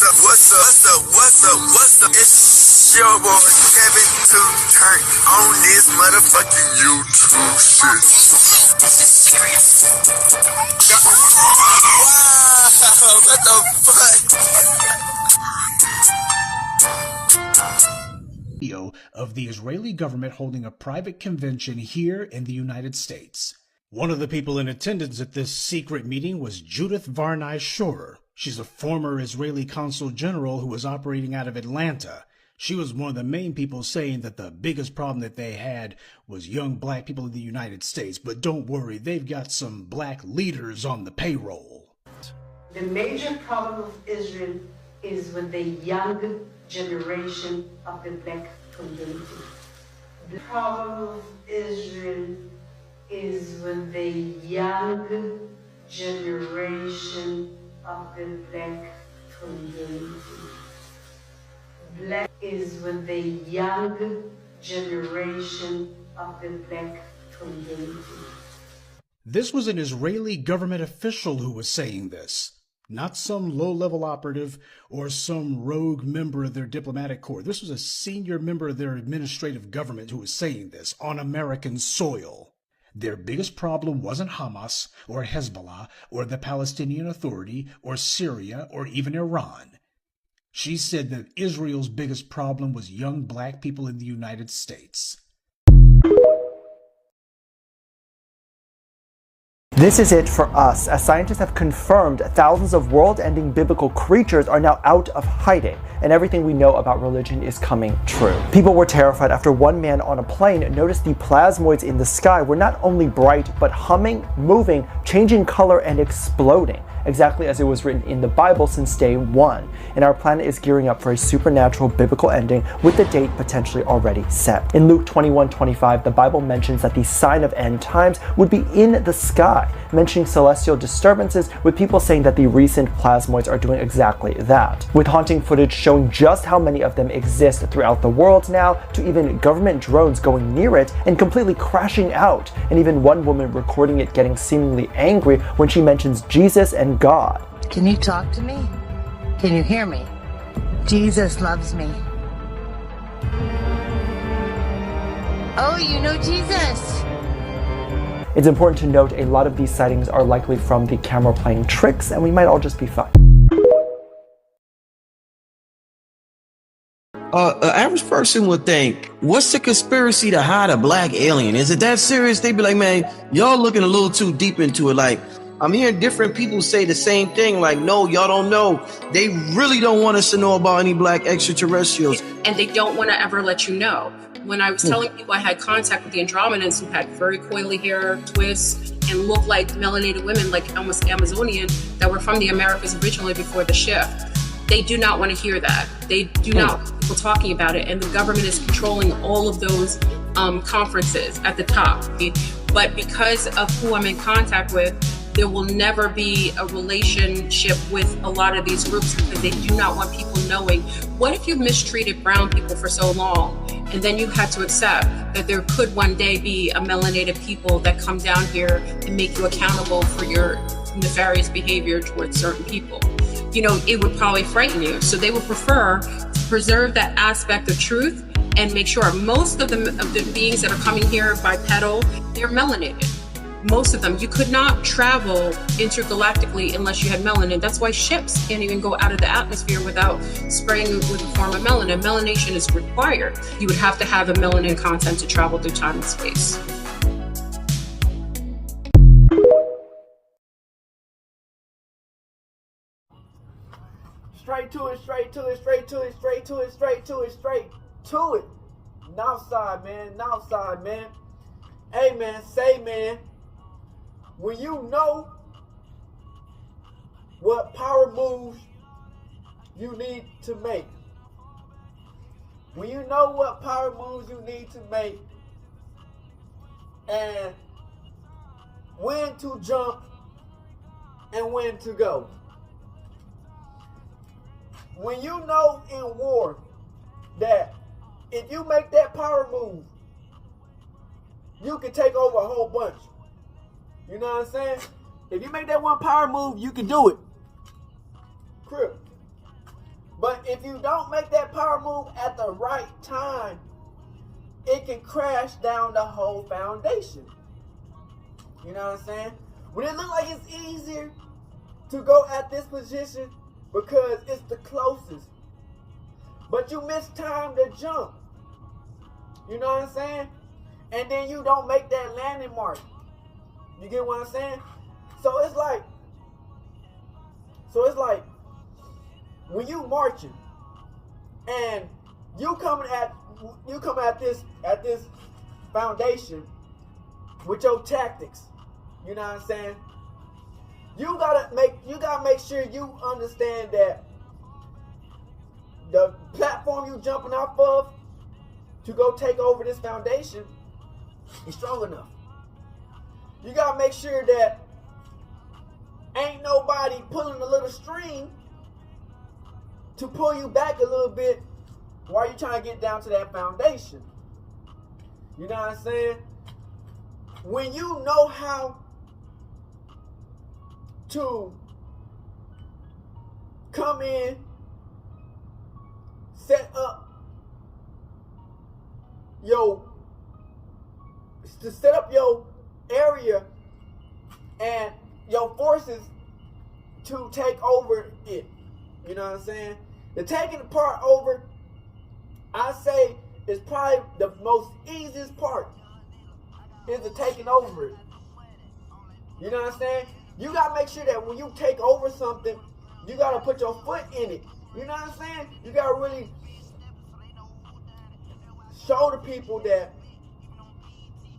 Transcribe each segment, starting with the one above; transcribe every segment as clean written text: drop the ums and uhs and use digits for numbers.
What's up? It's your boy Kevin to turn on this motherfucking YouTube shit. This is serious. Wow, what the fuck? Video of the Israeli government holding a private convention here in the United States. One of the people in attendance at this secret meeting was Judith Varney Shorer. She's a former Israeli consul general who was operating out of Atlanta. She was one of the main people saying that the biggest problem that they had was young black people in the United States. But don't worry, they've got some black leaders on the payroll. The major problem of Israel is with the young generation of the black community. The problem of Israel is with the young generation of the black community. Black is with the young generation of the black community. This was an Israeli government official who was saying this, not some low-level operative or some rogue member of their diplomatic corps. This was a senior member of their administrative government who was saying this on American soil. Their biggest problem wasn't Hamas or Hezbollah or the Palestinian Authority or Syria or even Iran. She said that Israel's biggest problem was young black people in the United States. This is it for us, as scientists have confirmed thousands of world-ending biblical creatures are now out of hiding, and everything we know about religion is coming true. People were terrified after one man on a plane noticed the plasmoids in the sky were not only bright, but humming, moving, changing color, and exploding, exactly as it was written in the Bible since day one. And our planet is gearing up for a supernatural biblical ending with the date potentially already set. In Luke 21:25, the Bible mentions that the sign of end times would be in the sky, mentioning celestial disturbances, with people saying that the recent plasmoids are doing exactly that, with haunting footage showing just how many of them exist throughout the world now, to even government drones going near it and completely crashing out, and even one woman recording it getting seemingly angry when she mentions Jesus and God. Can you talk to me? Can you hear me? Jesus loves me. Oh, you know Jesus. It's important to note a lot of these sightings are likely from the camera playing tricks, and we might all just be fine. An average person would think, what's the conspiracy to hide a black alien? Is it that serious? They'd be like, man, y'all looking a little too deep into it. Like, I'm hearing different people say the same thing. Like, no, y'all don't know. They really don't want us to know about any black extraterrestrials. And they don't want to ever let you know. When I was telling people I had contact with the Andromedans who had very coily hair, twists, and looked like melanated women, like almost Amazonian, that were from the Americas originally before the shift. They do not want to hear that. They do not want people talking about it. And the government is controlling all of those conferences at the top. But because of who I'm in contact with, there will never be a relationship with a lot of these groups because they do not want people knowing. What if you mistreated brown people for so long and then you had to accept that there could one day be a melanated people that come down here and make you accountable for your nefarious behavior towards certain people? You know, it would probably frighten you. So they would prefer to preserve that aspect of truth and make sure most of the beings that are coming here bipedal, they're melanated. Most of them. You could not travel intergalactically unless you had melanin. That's why ships can't even go out of the atmosphere without spraying with a form of melanin. Melanation is required. You would have to have a melanin content to travel through time and space. Straight to it, straight to it, straight to it, straight to it, straight to it, straight to it. Northside, man, Northside, man. Hey, man, say, man, when you know what power moves you need to make, when you know what power moves you need to make, and when to jump and when to go. When you know in war that if you make that power move, you can take over a whole bunch. You know what I'm saying? If you make that one power move, you can do it. Crip. But if you don't make that power move at the right time, it can crash down the whole foundation. You know what I'm saying? When it looks like it's easier to go at this position because it's the closest, but you miss time to jump. You know what I'm saying? And then you don't make that landing mark. You get what I'm saying? So it's like when you marching and you come at this foundation with your tactics. You know what I'm saying? You gotta make sure you understand that the platform you jumping off of to go take over this foundation is strong enough. You gotta make sure that ain't nobody pulling a little string to pull you back a little bit while you trying to get down to that foundation. You know what I'm saying? When you know how to come in, set up your area and your forces to take over it. You know what I'm saying? The taking the part over, I say, is probably the most easiest part, is the taking over it. You know what I'm saying? You gotta make sure that when you take over something, you gotta put your foot in it. You know what I'm saying? You gotta really show the people that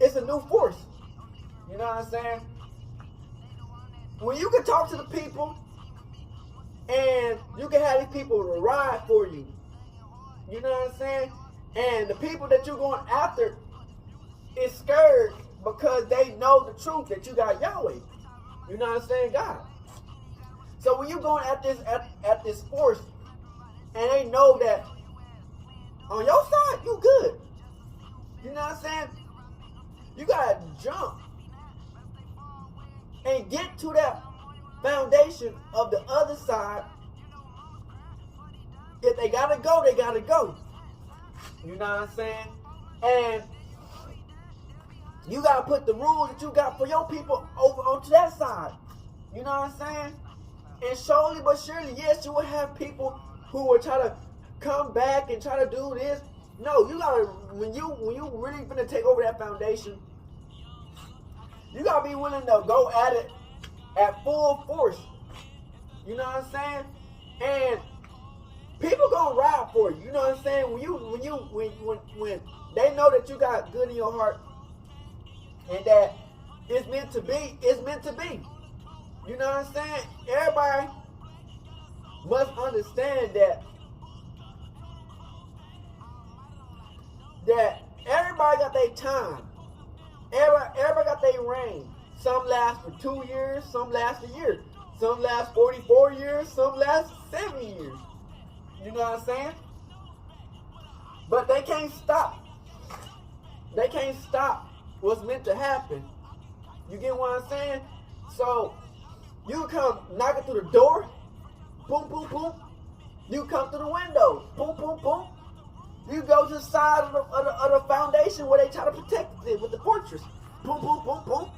it's a new force. You know what I'm saying? When you can talk to the people and you can have these people ride for you. You know what I'm saying? And the people that you're going after is scared because they know the truth that you got Yahweh. You know what I'm saying? God. So when you're going at this force and they know that on your side, you good. You know what I'm saying? You gotta jump and get to that foundation of the other side. If they gotta go, they gotta go. You know what I'm saying? And you gotta put the rules that you got for your people over onto that side. You know what I'm saying? And slowly but surely, yes, you will have people who will try to come back and try to do this. No, you gotta, when you really finna take over that foundation, you gotta be willing to go at it at full force. You know what I'm saying? And people gonna ride for you. You know what I'm saying? When they know that you got good in your heart and that it's meant to be, it's meant to be. You know what I'm saying? Everybody must understand that everybody got their time. Everybody got their reign. Some last for 2 years, some last a year. Some last 44 years, some last 70 years. You know what I'm saying? But they can't stop. They can't stop what's meant to happen. You get what I'm saying? So, you come knocking through the door, boom, boom, boom. You come through the window, boom, boom, boom. You go to the side of the foundation where they try to protect it with the fortress, boom, boom, boom, boom.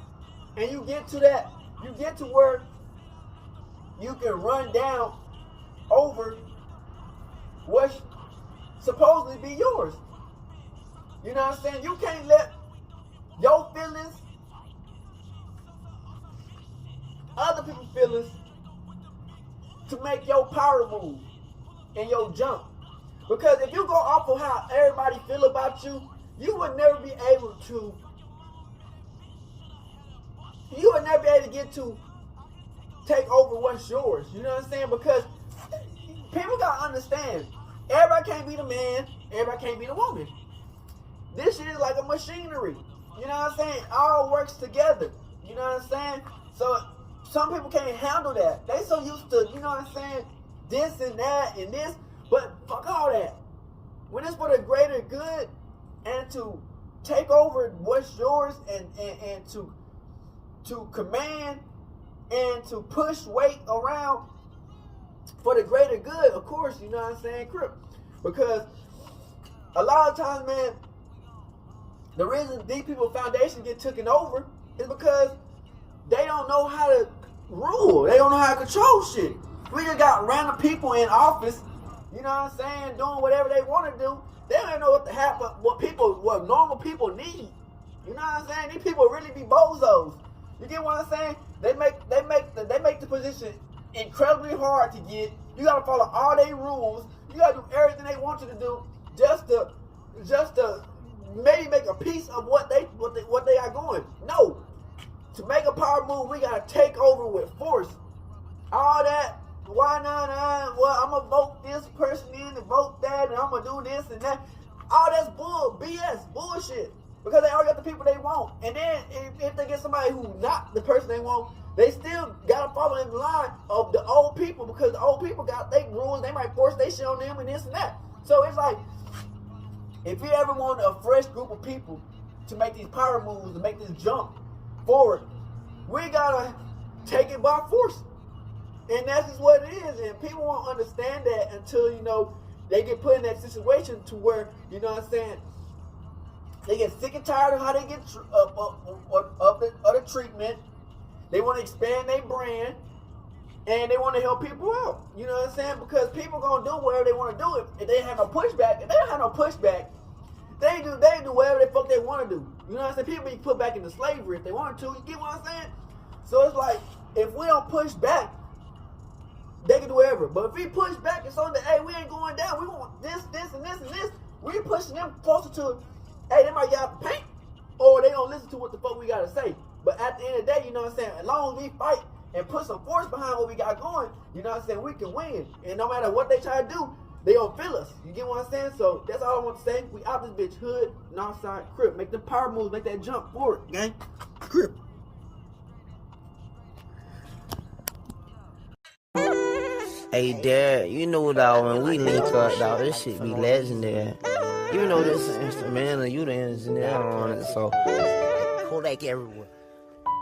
And you get to that, you get to where you can run down over what's supposedly be yours. You know what I'm saying? You can't let your feelings, other people's feelings, to make your power move and your jump. Because if you go off of how everybody feel about you, you would never be able to get to take over what's yours. You know what I'm saying? Because people gotta understand, everybody can't be the man, everybody can't be the woman. This shit is like a machinery. You know what I'm saying? It all works together. You know what I'm saying? So some people can't handle that. They so used to, you know what I'm saying, this and that and this, but fuck all that. When it's for the greater good and to take over what's yours and to command and to push weight around, for the greater good, of course, you know what I'm saying, Crip. Because a lot of times, man, the reason these people's foundation get taken over is because they don't know how to rule. They don't know how to control shit. We just got random people in office, you know what I'm saying, doing whatever they want to do. They don't know what to happen, what normal people need. You know what I'm saying? These people really be bozos. You get what I'm saying? They make the position incredibly hard to get. You gotta follow all their rules. You gotta do everything they want you to do just to maybe make a piece of what they are going. No. To make a power move, we gotta take over with force. All that, why not? Well, I'm gonna vote this person in and vote that, and I'm gonna do this and that. All that's BS, bullshit. Because they already got the people they want. And then if they get somebody who's not the person they want, they still gotta follow in the line of the old people, because the old people got their rules. They might force their shit on them and this and that. So it's like, if you ever want a fresh group of people to make these power moves, to make this jump forward, we gotta take it by force. And that's just what it is. And people won't understand that until, you know, they get put in that situation to where, you know what I'm saying, they get sick and tired of how they get of the treatment. They want to expand their brand, and they want to help people out. You know what I'm saying? Because people gonna do whatever they want to do. If they have no pushback, if they don't have no pushback, they do whatever the fuck they want to do. You know what I'm saying? People be put back into slavery if they wanted to. You get what I'm saying? So it's like, if we don't push back, they can do whatever. But if we push back, it's on the, hey, we ain't going down. We want this, and this. We pushing them closer to, hey, they might get out the paint, or they don't listen to what the fuck we gotta say. But at the end of the day, you know what I'm saying, as long as we fight and put some force behind what we got going, you know what I'm saying, we can win. And no matter what they try to do, they don't feel us. You get what I'm saying? So that's all I want to say. We out this bitch, hood, Northside, Crip. Make the power moves, make that jump forward, gang. Crip. Hey, Dad, you know, dog, when we link up, dog, this shit be legendary. You know this instrumental, you the engineer on it, so Kodak everywhere.